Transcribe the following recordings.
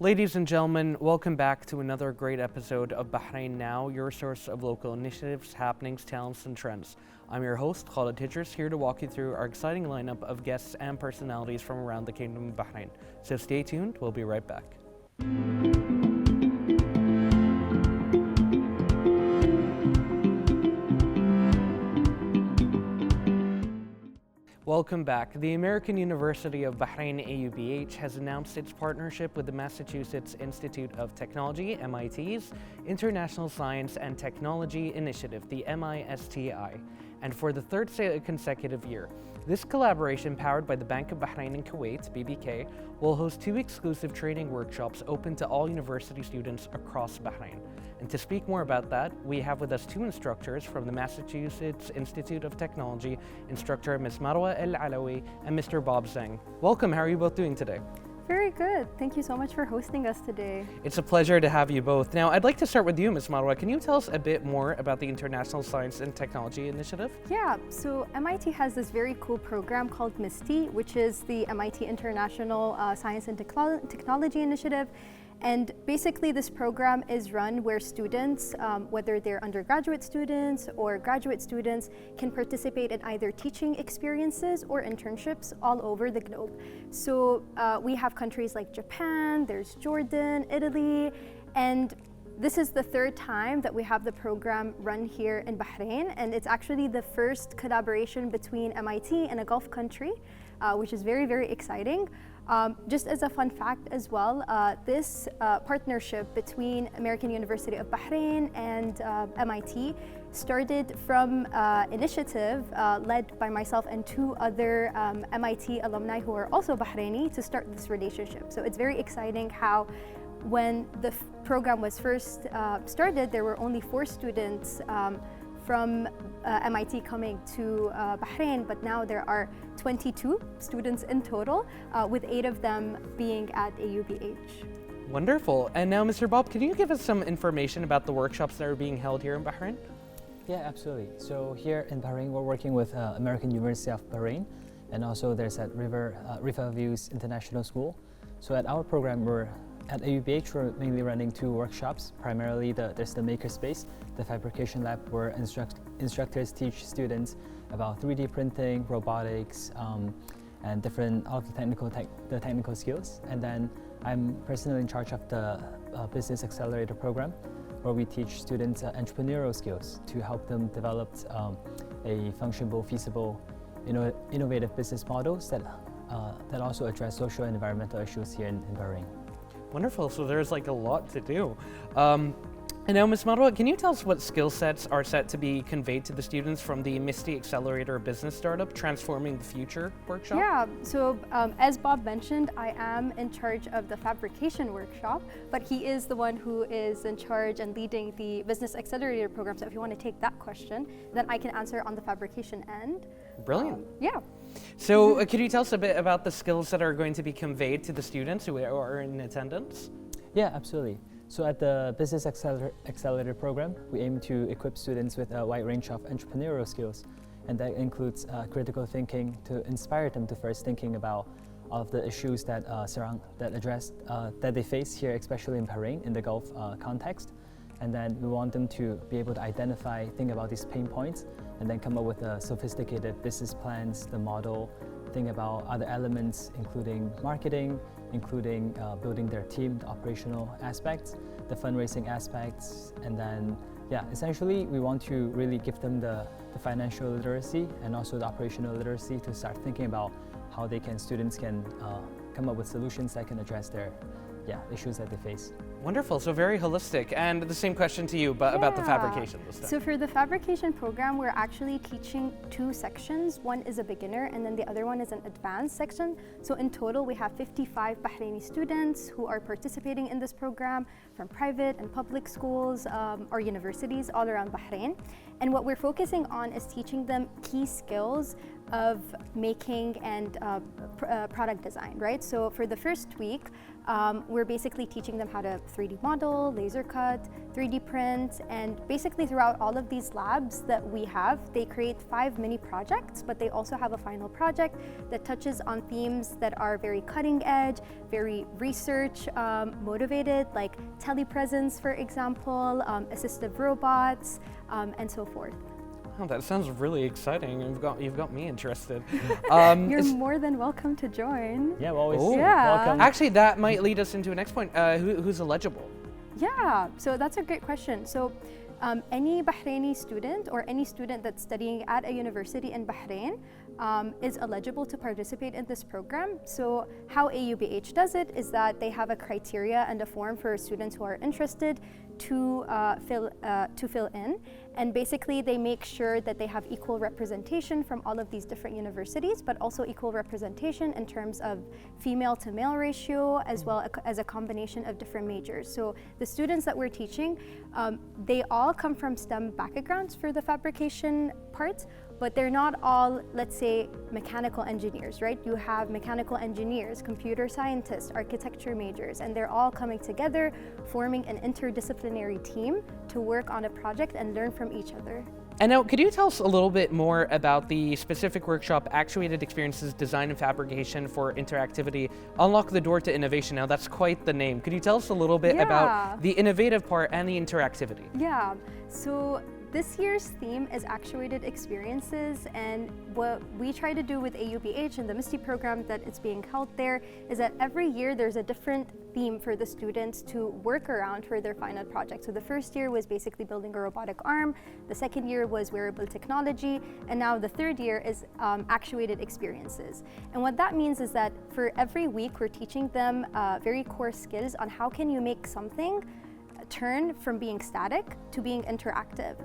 Ladies and gentlemen, welcome back to another great episode of Bahrain Now, your source of local initiatives, happenings, talents, and trends. I'm your host, Khalid Hijris, here to walk you through our exciting lineup of guests and personalities from around the Kingdom of Bahrain. So stay tuned, we'll be right back. Welcome back. The American University of Bahrain, AUBH, has announced its partnership with the Massachusetts Institute of Technology, MIT's International Science and Technology Initiative, the MISTI, and for the third consecutive year. This collaboration, powered by the Bank of Bahrain and Kuwait, BBK, will host 2 exclusive training workshops open to all university students across Bahrain. And to speak more about that, we have with us 2 instructors from the Massachusetts Institute of Technology, instructor Ms. Marwa El-Alawi and Mr. Bob Zeng. Welcome, how are you both doing today? Very good. Thank you so much for hosting us today. It's a pleasure to have you both. Now, I'd like to start with you, Ms. Marwa. Can you tell us a bit more about the International Science and Technology Initiative? Yeah, so MIT has this very cool program called MISTI, which is the MIT International Science and Technology Initiative. And basically this program is run where students, whether they're undergraduate students or graduate students, can participate in either teaching experiences or internships all over the globe. So we have countries like Japan, there's Jordan, Italy, and this is the 3rd time that we have the program run here in Bahrain, and it's actually the first collaboration between MIT and a Gulf country, which is very, very exciting. Just as a fun fact as well, this partnership between American University of Bahrain and MIT started from initiative led by myself and 2 other MIT alumni who are also Bahraini to start this relationship. So it's very exciting how when the program was first started, there were only 4 students from MIT coming to Bahrain, but now there are 22 students in total, with 8 of them being at AUBH. Wonderful. And now, Mr. Bob, can you give us some information about the workshops that are being held here in Bahrain? Yeah, absolutely. So here in Bahrain, we're working with American University of Bahrain, and also there's at Riverviews International School. So at our program, at AUBH, we're mainly running 2 workshops. Primarily, there's the makerspace, the fabrication lab, where instructors teach students about 3D printing, robotics, and different all of the technical skills. And then I'm personally in charge of the Business Accelerator program, where we teach students entrepreneurial skills to help them develop a functional, feasible, innovative business models that also address social and environmental issues here in Bahrain. Wonderful, so there's like a lot to do. And now, Ms. Marwa, can you tell us what skill sets are set to be conveyed to the students from the MISTI Accelerator Business Startup Transforming the Future workshop? Yeah, so as Bob mentioned, I am in charge of the fabrication workshop, but he is the one who is in charge and leading the Business Accelerator program. So if you want to take that question, then I can answer on the fabrication end. Brilliant. Yeah. So can you tell us a bit about the skills that are going to be conveyed to the students who are in attendance? Yeah, absolutely. So at the Business Accelerator program, we aim to equip students with a wide range of entrepreneurial skills, and that includes critical thinking to inspire them to first thinking about all of the issues that that they face here, especially in Bahrain, in the Gulf context. And then we want them to be able to think about these pain points, and then come up with sophisticated business plans, the model, think about other elements, including marketing, including building their team, the operational aspects, the fundraising aspects, and then, essentially we want to really give them the financial literacy and also the operational literacy to start thinking about how students can come up with solutions that can address their issues that they face. Wonderful, so very holistic. And the same question to you, but about the fabrication this time. So for the fabrication program, we're actually teaching 2 sections. One is a beginner, and then the other one is an advanced section. So in total, we have 55 Bahraini students who are participating in this program from private and public schools or universities all around Bahrain. And what we're focusing on is teaching them key skills of making and product design, right? So for the first week, we're basically teaching them how to 3D model, laser cut, 3D print, and basically throughout all of these labs that we have, they create 5 mini projects, but they also have a final project that touches on themes that are very cutting edge, very research motivated, like telepresence, for example, assistive robots, and so forth. Oh, that sounds really exciting. You've got me interested. You're more than welcome to join. Yeah, we're always Yeah. welcome. Actually, that might lead us into a next point. Who's eligible? Yeah, so that's a great question. So any Bahraini student or any student that's studying at a university in Bahrain is eligible to participate in this program. So how AUBH does it is that they have a criteria and a form for students who are interested to fill in, and basically they make sure that they have equal representation from all of these different universities, but also equal representation in terms of female to male ratio, as well as a combination of different majors. So the students that we're teaching, they all come from STEM backgrounds for the fabrication part, but they're not all, let's say, mechanical engineers, right? You have mechanical engineers, computer scientists, architecture majors, and they're all coming together, forming an interdisciplinary team to work on a project and learn from each other. And now, could you tell us a little bit more about the specific workshop, Actuated Experiences, Design and Fabrication for Interactivity, Unlock the Door to Innovation? Now, that's quite the name. Could you tell us a little bit about the innovative part and the interactivity? Yeah, so this year's theme is Actuated Experiences, and what we try to do with AUBH and the MISTI program that is being held there is that every year there's a different theme for the students to work around for their final project. So the first year was basically building a robotic arm, the second year was wearable technology, and now the third year is Actuated Experiences. And what that means is that for every week we're teaching them very core skills on how can you make something turn from being static to being interactive.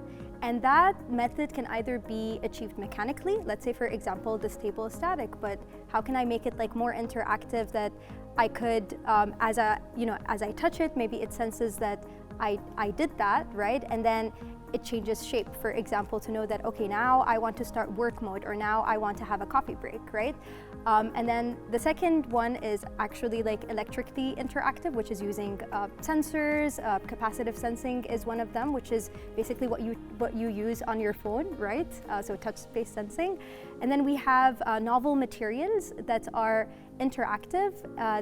And that method can either be achieved mechanically. Let's say, for example, this table is static, but how can I make it like more interactive that I could, as I touch it, maybe it senses that I did that, right? And then it changes shape, for example, to know that, okay, now I want to start work mode, or now I want to have a coffee break, right? And then the second one is actually like electrically interactive, which is using sensors. Capacitive sensing is one of them, which is basically what you use on your phone, right? So touch-based sensing. And then we have novel materials that are interactive.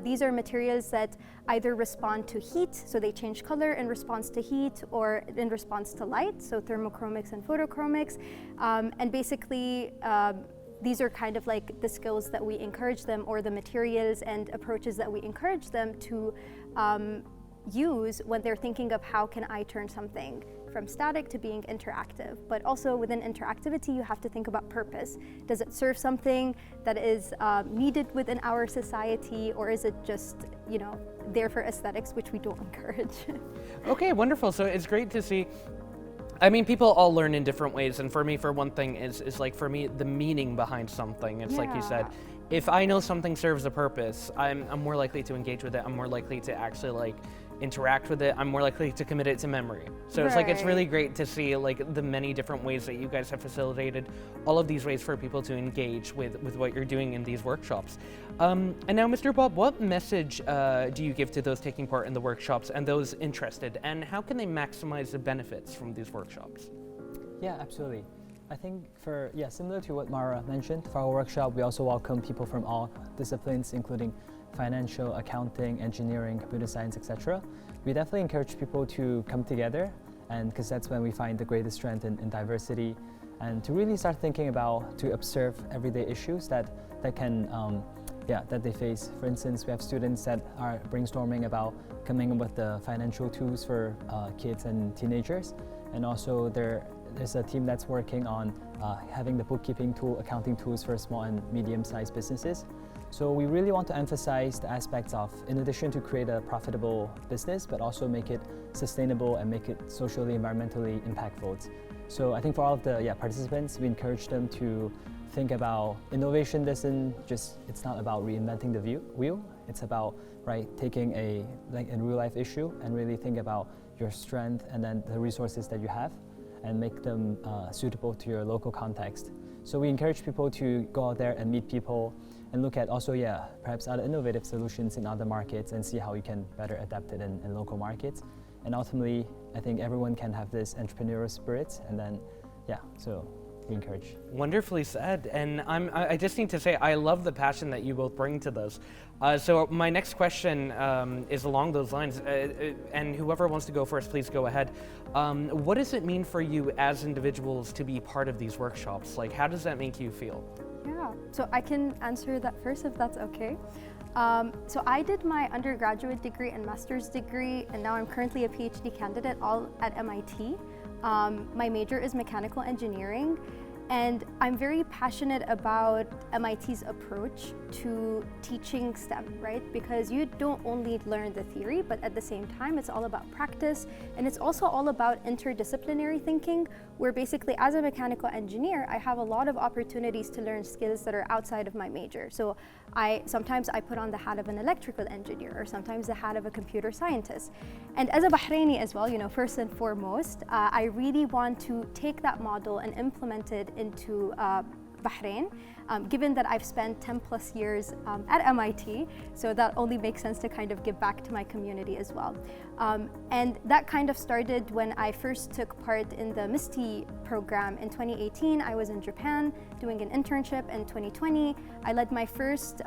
These are materials that either respond to heat, so they change color in response to heat or in response to light, so thermochromics and photochromics. And basically, these are kind of like the skills that we encourage them, or the materials and approaches that we encourage them to use when they're thinking of how can I turn something from static to being interactive. But also within interactivity, you have to think about purpose. Does it serve something that is needed within our society, or is it just, there for aesthetics, which we don't encourage? Okay, wonderful. So it's great to see. I mean, people all learn in different ways, and for me, for one thing, is like, for me, the meaning behind something. It's like you said, if I know something serves a purpose, I'm more likely to engage with it. I'm more likely to actually like interact with it. I'm more likely to commit it to memory. So it's like, it's really great to see like the many different ways that you guys have facilitated all of these ways for people to engage with what you're doing in these workshops. And now, Mr. Bob, what message do you give to those taking part in the workshops and those interested, and how can they maximize the benefits from these workshops? Yeah, absolutely. I think similar to what Mara mentioned, for our workshop, we also welcome people from all disciplines, including financial, accounting, engineering, computer science, etc. We definitely encourage people to come together, and because that's when we find the greatest strength in diversity, and to really start thinking about, to observe everyday issues that they face. For instance, we have students that are brainstorming about coming up with the financial tools for kids and teenagers, and also there's a team that's working on having the bookkeeping tool, accounting tools for small and medium-sized businesses. So we really want to emphasize the aspects of, in addition to create a profitable business, but also make it sustainable and make it socially, environmentally impactful. So I think for all of the participants, we encourage them to think about innovation it's not about reinventing the wheel. It's about taking a real life issue and really think about your strength and then the resources that you have, and make them suitable to your local context. So we encourage people to go out there and meet people and look at also, perhaps other innovative solutions in other markets and see how you can better adapt it in local markets. And ultimately, I think everyone can have this entrepreneurial spirit, and then, so we encourage. Wonderfully said. And I just need to say, I love the passion that you both bring to this. So my next question is along those lines, and whoever wants to go first, please go ahead. What does it mean for you as individuals to be part of these workshops? Like, how does that make you feel? Yeah, so I can answer that first if that's okay. So I did my undergraduate degree and master's degree, and now I'm currently a PhD candidate, all at MIT. My major is mechanical engineering, and I'm very passionate about MIT's approach to teaching STEM, right? Because you don't only learn the theory, but at the same time, it's all about practice, and it's also all about interdisciplinary thinking, where basically as a mechanical engineer, I have a lot of opportunities to learn skills that are outside of my major. So sometimes I put on the hat of an electrical engineer, or sometimes the hat of a computer scientist. And as a Bahraini as well, first and foremost, I really want to take that model and implement it into Bahrain, given that I've spent 10 plus years at MIT, so that only makes sense to kind of give back to my community as well. And that kind of started when I first took part in the MISTI program in 2018. I was in Japan doing an internship. In 2020, I led my first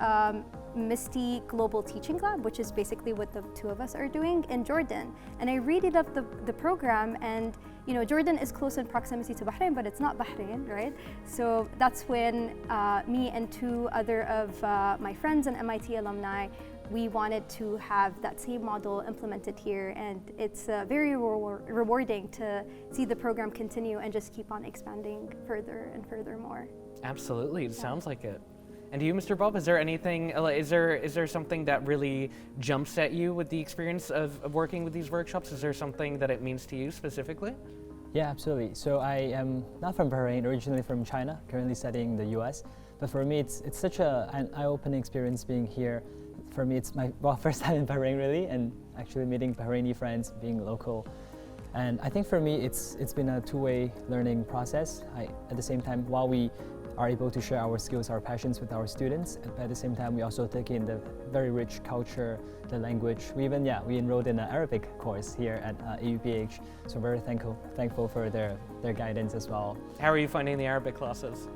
MISTI Global Teaching Lab, which is basically what the two of us are doing in Jordan. And I really loved the program, and Jordan is close in proximity to Bahrain, but it's not Bahrain, right? So that's when me and two other of my friends and MIT alumni, we wanted to have that same model implemented here, and it's very rewarding to see the program continue and just keep on expanding further and furthermore. Absolutely, it sounds like it. And to you, Mr. Bob, is there anything, is there something that really jumps at you with the experience of working with these workshops? Is there something that it means to you specifically? Yeah, absolutely. So I am not from Bahrain, originally from China, currently studying in the US. But for me, it's such an eye-opening experience being here. For me, it's my first time in Bahrain really, and actually meeting Bahraini friends, being local. And I think for me, it's been a two-way learning process. At the same time, while we are able to share our skills, our passions with our students, but at the same time, we also take in the very rich culture, the language. We enrolled in an Arabic course here at AUBH, so very thankful for their guidance as well. How are you finding the Arabic classes?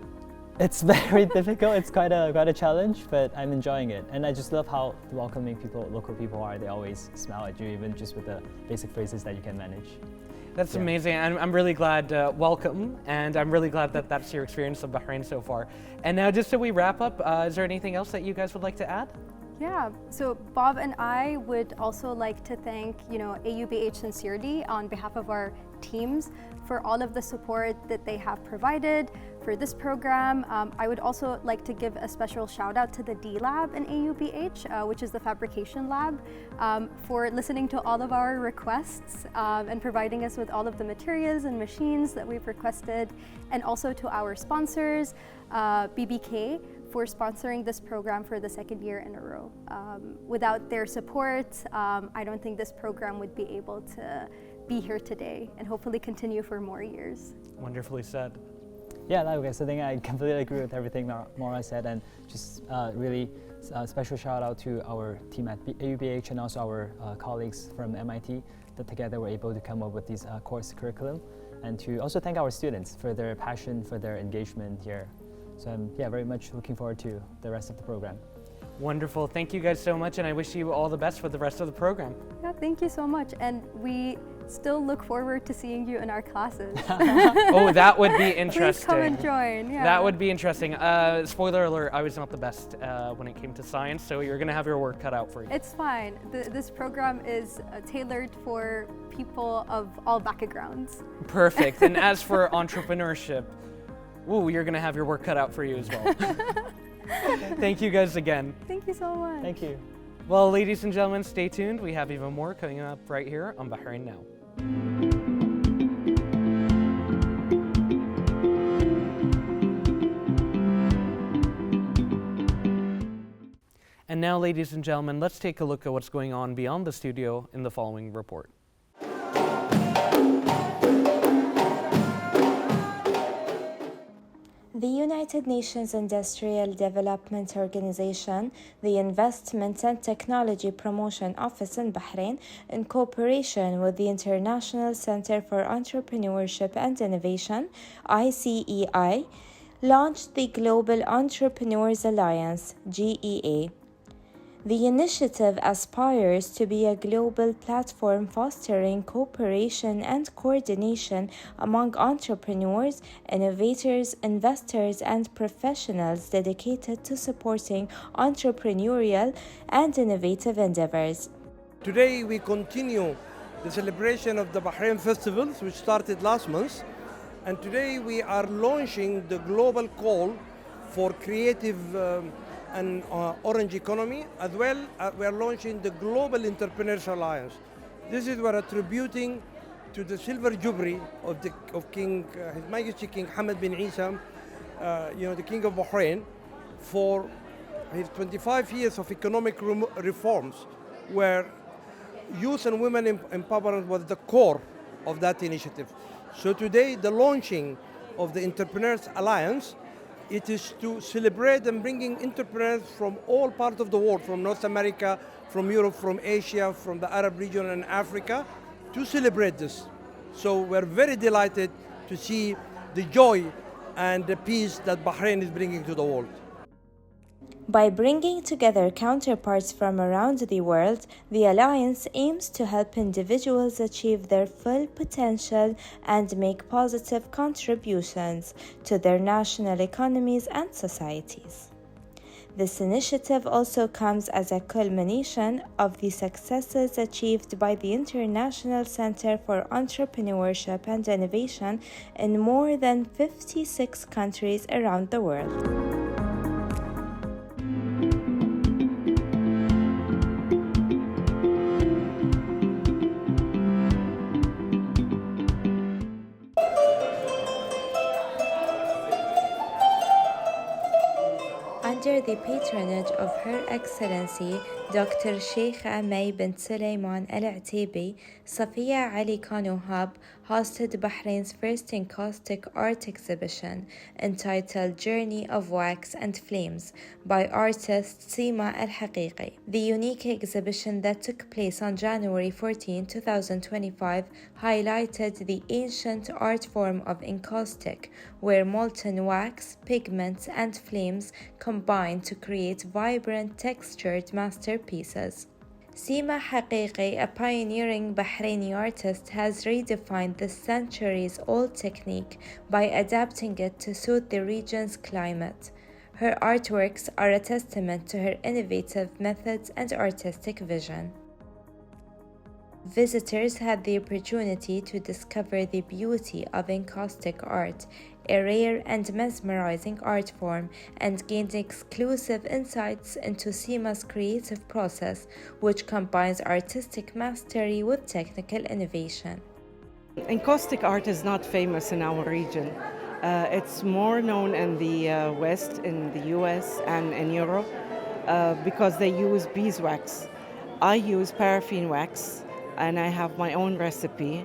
It's very difficult. It's quite a challenge, but I'm enjoying it. And I just love how welcoming local people are. They always smile at you, even just with the basic phrases that you can manage. That's amazing. I'm really glad, welcome, and I'm really glad that that's your experience of Bahrain so far. And now, just so we wrap up, is there anything else that you guys would like to add? Yeah, so Bob and I would also like to thank, AUBH sincerely on behalf of our teams for all of the support that they have provided for this program. I would also like to give a special shout out to the D Lab in AUBH, which is the fabrication lab, for listening to all of our requests and providing us with all of the materials and machines that we've requested, and also to our sponsors, BBK, for sponsoring this program for the second year in a row. Without their support, I don't think this program would be able to be here today and hopefully continue for more years. Wonderfully said. Yeah, likewise. I think I completely agree with everything Maura said, and just really special shout out to our team at AUBH and also our colleagues from MIT that together were able to come up with this course curriculum, and to also thank our students for their passion, for their engagement here. So I'm very much looking forward to the rest of the program. Wonderful. Thank you guys so much, and I wish you all the best for the rest of the program. Yeah, thank you so much. And we still look forward to seeing you in our classes. Oh, that would be interesting. Please come and join. Yeah. That would be interesting. Spoiler alert, I was not the best when it came to science, so you're going to have your work cut out for you. It's fine. This program is tailored for people of all backgrounds. Perfect. And as for entrepreneurship, you're going to have your work cut out for you as well. Thank you guys again. Thank you so much. Thank you. Well, ladies and gentlemen, stay tuned. We have even more coming up right here on Bahrain Now. And now, ladies and gentlemen, let's take a look at what's going on beyond the studio in the following report. The United Nations Industrial Development Organization, the Investment and Technology Promotion Office in Bahrain, in cooperation with the International Center for Entrepreneurship and Innovation, ICEI, launched the Global Entrepreneurs Alliance, GEA. The initiative aspires to be a global platform fostering cooperation and coordination among entrepreneurs, innovators, investors, and professionals dedicated to supporting entrepreneurial and innovative endeavors. Today we continue the celebration of the Bahrain festivals, which started last month, and today we are launching the global call for creative and orange economy. As well, we are launching the Global Entrepreneurs Alliance. This is we're attributing to the silver jubilee of King His Majesty King Hamad bin Isa, the King of Bahrain, for his 25 years of economic reforms, where youth and women empowerment was the core of that initiative. So today, the launching of the Entrepreneurs Alliance, it is to celebrate and bringing entrepreneurs from all parts of the world, from North America, from Europe, from Asia, from the Arab region and Africa, to celebrate this. So we're very delighted to see the joy and the peace that Bahrain is bringing to the world. By bringing together counterparts from around the world, the Alliance aims to help individuals achieve their full potential and make positive contributions to their national economies and societies. This initiative also comes as a culmination of the successes achieved by the International Center for Entrepreneurship and Innovation in more than 56 countries around the world. Under the patronage of Her Excellency Dr. Sheikha May bint Sulaiman Al Atibi, Safiya Ali Khan Wahab hosted Bahrain's first encaustic art exhibition entitled Journey of Wax and Flames by artist Seema Al Haqiqi. The unique exhibition that took place on January 14, 2025 highlighted the ancient art form of encaustic, where molten wax, pigments, and flames combine to create vibrant textured masterpieces. Seema Haqiqi, a pioneering Bahraini artist, has redefined this centuries-old technique by adapting it to suit the region's climate. Her artworks are a testament to her innovative methods and artistic vision. Visitors had the opportunity to discover the beauty of encaustic art, a rare and mesmerizing art form, and gained exclusive insights into Seema's creative process, which combines artistic mastery with technical innovation. Encaustic art is not famous in our region. It's more known in the West, in the US and in Europe, because they use beeswax. I use paraffin wax, and I have my own recipe.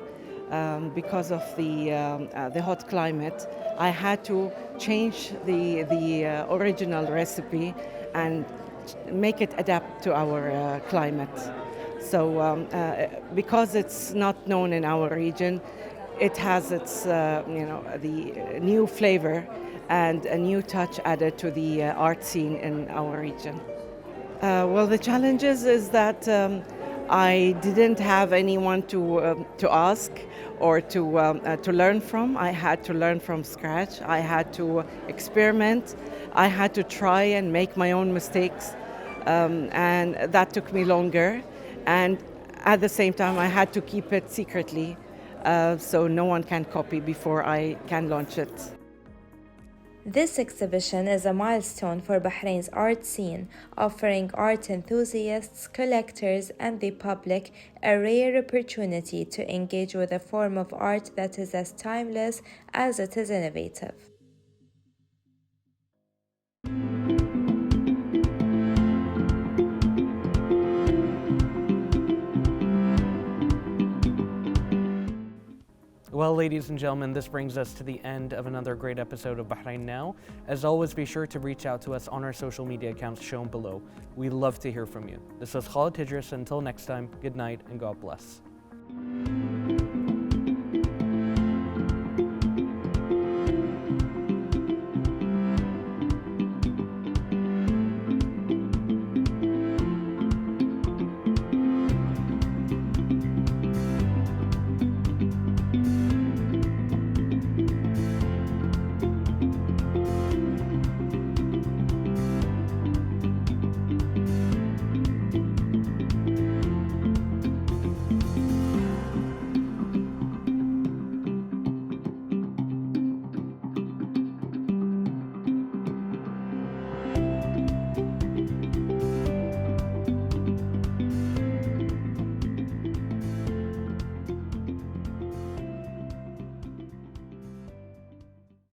Because of the hot climate, I had to change the original recipe and make it adapt to our climate. So because it's not known in our region, it has its the new flavor and a new touch added to the art scene in our region. Well, the challenges is that I didn't have anyone to ask or to learn from. I had to learn from scratch. I had to experiment. I had to try and make my own mistakes, and that took me longer. And at the same time, I had to keep it secretly, so no one can copy before I can launch it. This exhibition is a milestone for Bahrain's art scene, offering art enthusiasts, collectors, and the public a rare opportunity to engage with a form of art that is as timeless as it is innovative. Well, ladies and gentlemen, this brings us to the end of another great episode of Bahrain Now. As always, be sure to reach out to us on our social media accounts shown below. We love to hear from you. This was Khalid Hijris. Until next time, good night and God bless.